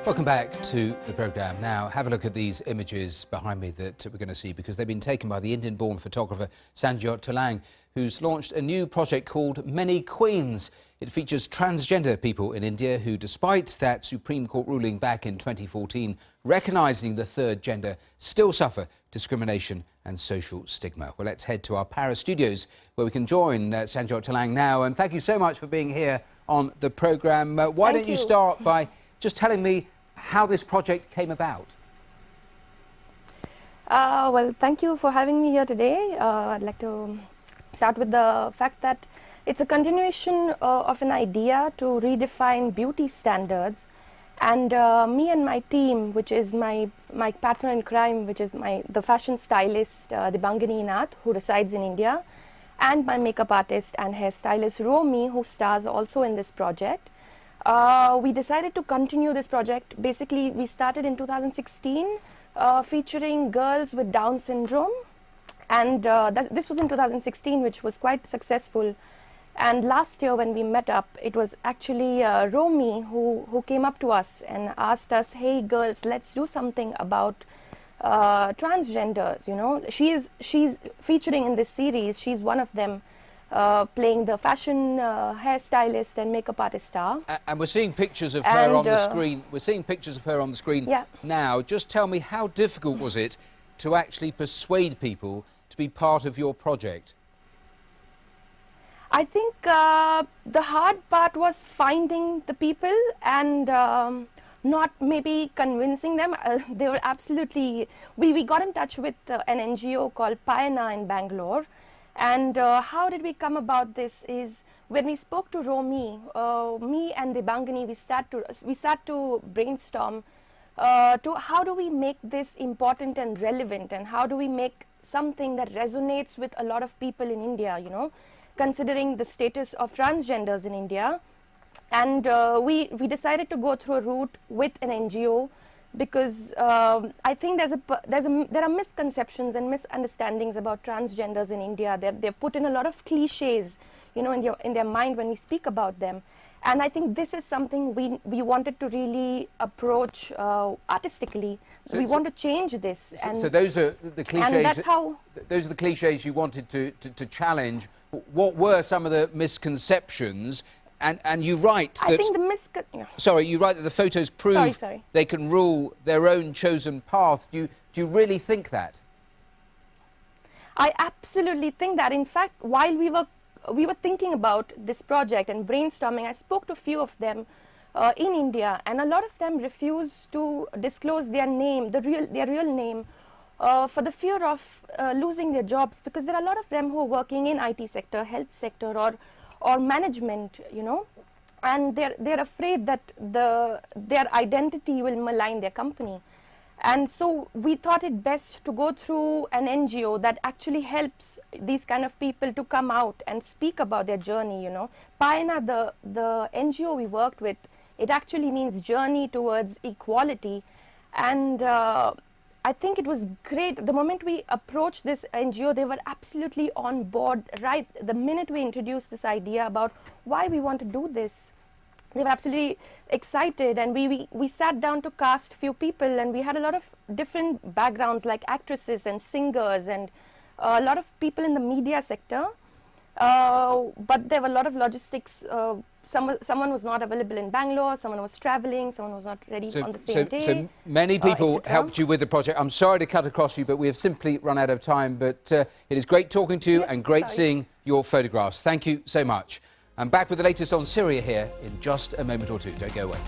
Welcome back to the programme. Now, have a look at these images behind me that we're going to see, because they've been taken by the Indian-born photographer Sanjot Talang, who's launched a new project called Many Queens. It features transgender people in India who, despite that Supreme Court ruling back in 2014 recognising the third gender, still suffer discrimination and social stigma. Well, let's head to our Paris studios where we can join Sanjot Talang now. And thank you so much for being here on the programme. Why don't you start by just telling me how this project came about? Well, thank you for having me here today. I'd like to start with the fact that it's a continuation of an idea to redefine beauty standards. And me and my team, which is my partner in crime, which is the fashion stylist Devakar, who resides in India, and my makeup artist and hairstylist Romi, who stars also in this project. We decided to continue this project. Basically, we started in 2016 featuring girls with Down syndrome, and this was in 2016, which was quite successful. And last year when we met up, it was actually Romi who came up to us and asked us, hey girls, let's do something about transgenders. You know, she's featuring in this series. She's one of them, playing the fashion hairstylist and makeup artist star. And we're seeing pictures of her on the screen. We're seeing pictures of her on the screen now. Just tell me, how difficult was it to actually persuade people to be part of your project? I think the hard part was finding the people and not maybe convincing them. They were absolutely... We got in touch with an NGO called Priyanka in Bangalore. And how did we come about this is when we spoke to Romi, me and Devakar, we sat to brainstorm to how do we make this important and relevant, and how do we make something that resonates with a lot of people in India, you know, considering the status of transgenders in India. And we decided to go through a route with an NGO, because I think there are misconceptions and misunderstandings about transgenders in India. They're put in a lot of cliches, you know, in their mind when we speak about them. And I think this is something we wanted to really approach artistically. We want to change this. So those are the cliches. And that's how... Those are the cliches you wanted to challenge. What were some of the misconceptions? And you write that... I think the Sorry, you write that the photos prove they can rule their own chosen path. Do you really think that? I absolutely think that. In fact, while we were thinking about this project and brainstorming, I spoke to a few of them in India, and a lot of them refused to disclose their name, their real name, for the fear of losing their jobs, because there are a lot of them who are working in IT sector, health sector, or management, you know, and they're afraid that their identity will malign their company. And so we thought it best to go through an NGO that actually helps these kind of people to come out and speak about their journey, you know. Priyanka, the NGO we worked with, it actually means journey towards equality. And I think it was great. The moment we approached this NGO, they were absolutely on board, right? The minute we introduced this idea about why we want to do this, they were absolutely excited. And we sat down to cast few people, and we had a lot of different backgrounds, like actresses and singers and a lot of people in the media sector. But there were a lot of logistics. Someone was not available in Bangalore, someone was traveling, someone was not ready on the same day. So many people helped you with the project. I'm sorry to cut across you, but we have simply run out of time. But it is great talking to you and great seeing your photographs. Thank you so much. I'm back with the latest on Syria here in just a moment or two. Don't go away.